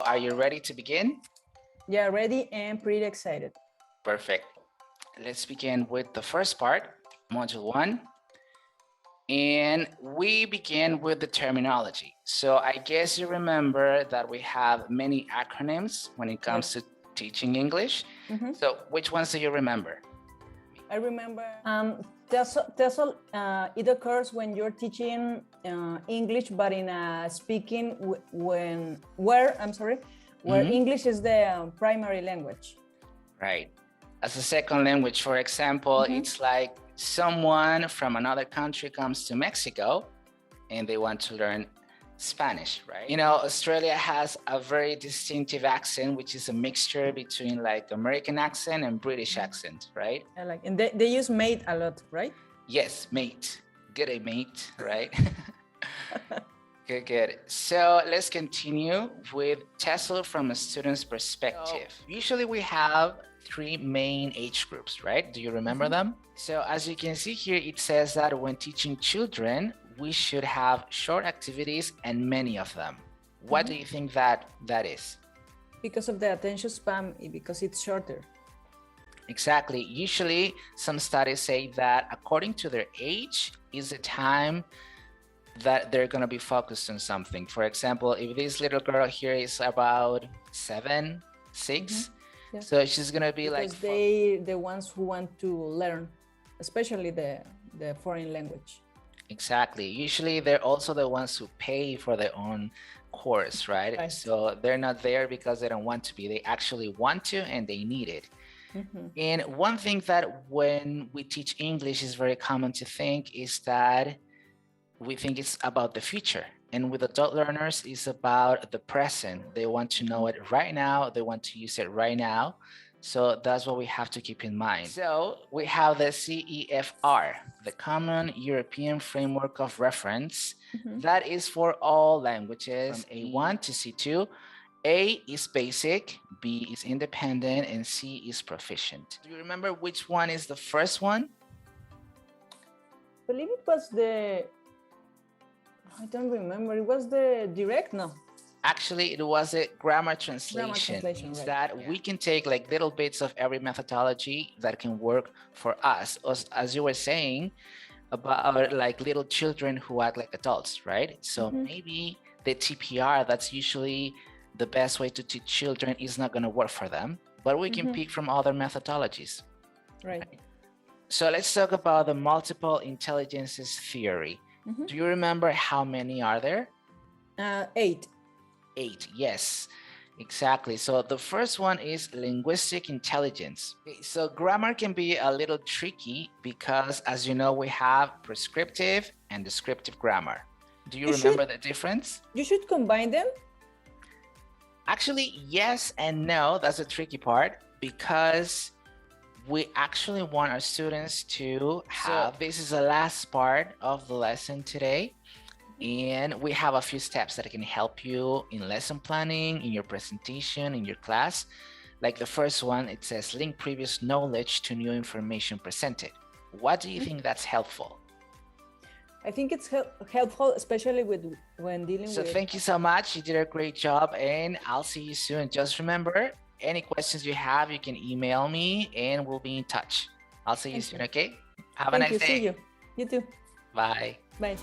Are you ready to begin? Yeah, ready and pretty excited. Perfect. Let's begin with the first part, module 1. And we begin with the terminology. So I guess you remember that we have many acronyms when it comes to teaching English. So which ones do you remember? I remember TESOL, it occurs when you're teaching English, but in a speaking where English is the primary language. Right. As a second language, for example, it's like someone from another country comes to Mexico and they want to learn Spanish, right? You know, Australia has a very distinctive accent, which is a mixture between like American accent and British accent, right? And they use mate a lot, right? Yes, mate. Good day, mate, right? Good. So let's continue with TESOL from a student's perspective. Usually we have 3 main age groups, right? Do you remember them? So as you can see here, it says that when teaching children, we should have short activities and many of them. What do you think that is? Because of the attention span, because it's shorter. Exactly. Usually some studies say that according to their age is the time that they're going to be focused on something. For example, if this little girl here is about 7, 6, so she's going to be because like... they the ones who want to learn, especially the foreign language. Exactly. Usually they're also the ones who pay for their own course, right? So they're not there because they don't want to be. They actually want to and they need it. And one thing that when we teach English is very common to think is that we think it's about the future. And with adult learners, it's about the present. They want to know it right now. They want to use it right now. So that's what we have to keep in mind. So we have the CEFR, the Common European Framework of Reference. That is for all languages, from A1 to C2. A is basic, B is independent, and C is proficient. Do you remember which one is the first one? I believe it was I don't remember. It was the direct, no? Actually, it was a grammar translation. Means right. That we can take like little bits of every methodology that can work for us. As you were saying about like little children who act like adults, right? So maybe the TPR, that's usually the best way to teach children, is not going to work for them, but we can pick from other methodologies. Right. So let's talk about the multiple intelligences theory. Do you remember how many are there? 8. 8, yes, exactly. So the first one is linguistic intelligence. So grammar can be a little tricky because, as you know, we have prescriptive and descriptive grammar. Do you remember the difference? You should combine them. Actually, yes and no. That's the tricky part because we actually want our students to have... So this is the last part of the lesson today. And we have a few steps that can help you in lesson planning, in your presentation, in your class. Like the first one, it says link previous knowledge to new information presented. What do you think that's helpful? I think it's helpful, especially when dealing with... So thank you so much. You did a great job and I'll see you soon. Just remember, any questions you have, you can email me and we'll be in touch. I'll see you soon, okay? Have a nice day. See you. You too. Bye. Bye.